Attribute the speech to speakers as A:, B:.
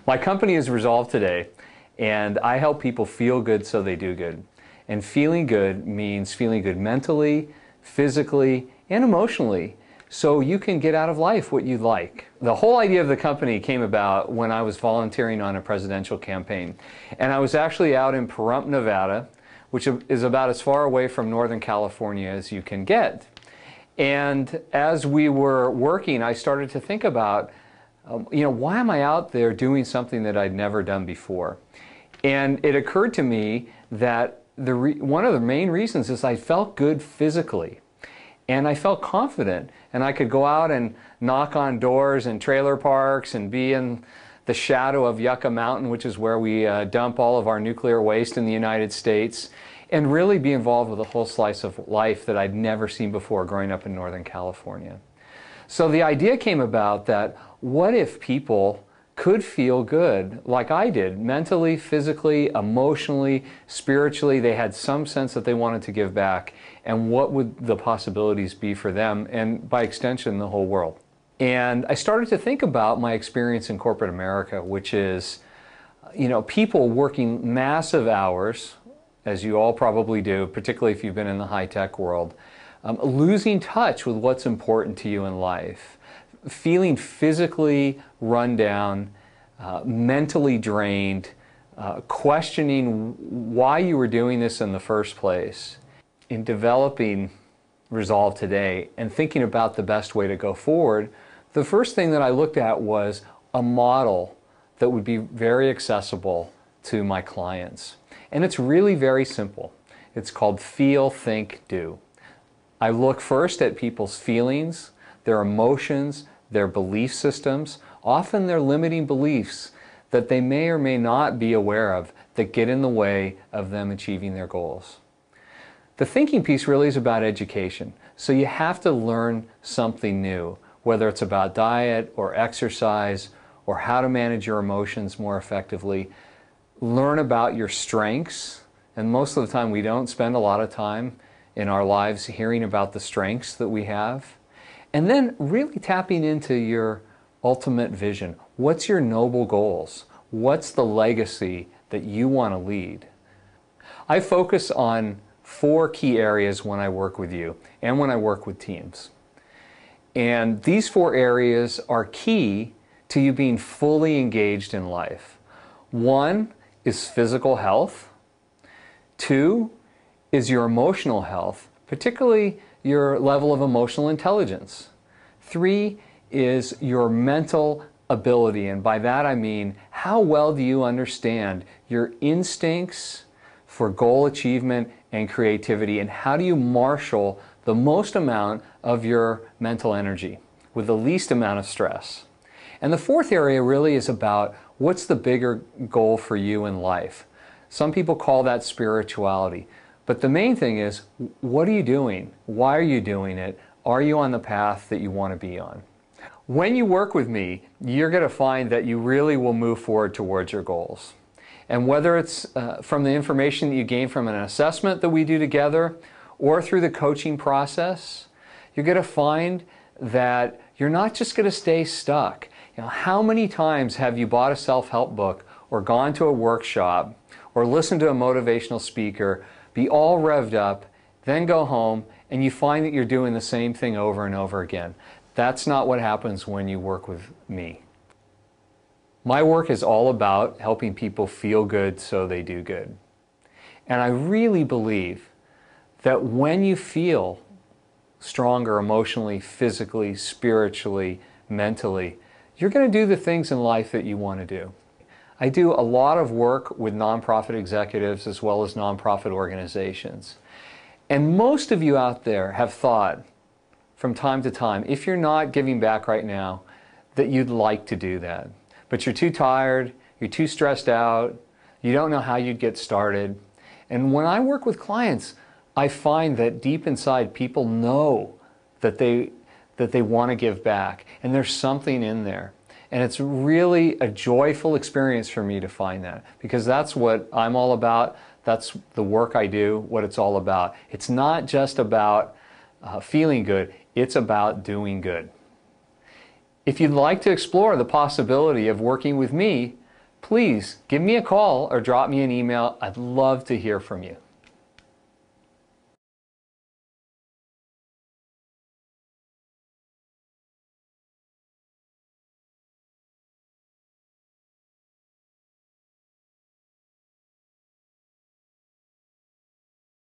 A: My company is Resolve Today, and I help people feel good so they do good. And feeling good means feeling good mentally, physically, and emotionally, so you can get out of life what you like. The whole idea of the company came about when I was volunteering on a presidential campaign. And I was actually out in Pahrump, Nevada, which is about as far away from Northern California as you can get. And as we were working, I started to think about, why am I out there doing something that I'd never done before? And it occurred to me that one of the main reasons is I felt good physically. And I felt confident, and I could go out and knock on doors in trailer parks and be in the shadow of Yucca Mountain, which is where we dump all of our nuclear waste in the United States, and really be involved with a whole slice of life that I'd never seen before growing up in Northern California. So the idea came about that what if people could feel good like I did, mentally, physically, emotionally, spiritually. They had some sense that they wanted to give back, and what would the possibilities be for them, and by extension, the whole world. And I started to think about my experience in corporate America, which is, people working massive hours, as you all probably do, particularly if you've been in the high-tech world, losing touch with what's important to you in life, feeling physically run down, mentally drained, questioning why you were doing this in the first place. In developing Resolve Today and thinking about the best way to go forward, the first thing that I looked at was a model that would be very accessible to my clients. And it's really very simple. It's called Feel, Think, Do. I look first at people's feelings, their emotions, their belief systems, often their limiting beliefs that they may or may not be aware of that get in the way of them achieving their goals. The thinking piece really is about education. So you have to learn something new, whether it's about diet or exercise or how to manage your emotions more effectively. Learn about your strengths, and most of the time we don't spend a lot of time in our lives hearing about the strengths that we have. And then really tapping into your ultimate vision. What's your noble goals? What's the legacy that you want to lead? I focus on 4 key areas when I work with you and when I work with teams. And these 4 areas are key to you being fully engaged in life. 1 is physical health. 2 is your emotional health, particularly your level of emotional intelligence. 3 is your mental ability, and by that I mean how well do you understand your instincts for goal achievement and creativity, and how do you marshal the most amount of your mental energy with the least amount of stress. And the 4th area really is about what's the bigger goal for you in life. Some people call that spirituality. But the main thing is, what are you doing? Why are you doing it? Are you on the path that you want to be on? When you work with me, you're going to find that you really will move forward towards your goals. And whether it's from the information that you gain from an assessment that we do together or through the coaching process, you're going to find that you're not just going to stay stuck. How many times have you bought a self-help book or gone to a workshop or listened to a motivational speaker, be all revved up, then go home, and you find that you're doing the same thing over and over again? That's not what happens when you work with me. My work is all about helping people feel good so they do good. And I really believe that when you feel stronger emotionally, physically, spiritually, mentally, you're going to do the things in life that you want to do. I do a lot of work with nonprofit executives as well as nonprofit organizations. And most of you out there have thought from time to time, if you're not giving back right now, that you'd like to do that. But you're too tired, you're too stressed out, you don't know how you'd get started. And when I work with clients, I find that deep inside people know that they want to give back, and there's something in there. And it's really a joyful experience for me to find that, because that's what I'm all about. That's the work I do, what it's all about. It's not just about feeling good, it's about doing good. If you'd like to explore the possibility of working with me, please give me a call or drop me an email. I'd love to hear from you.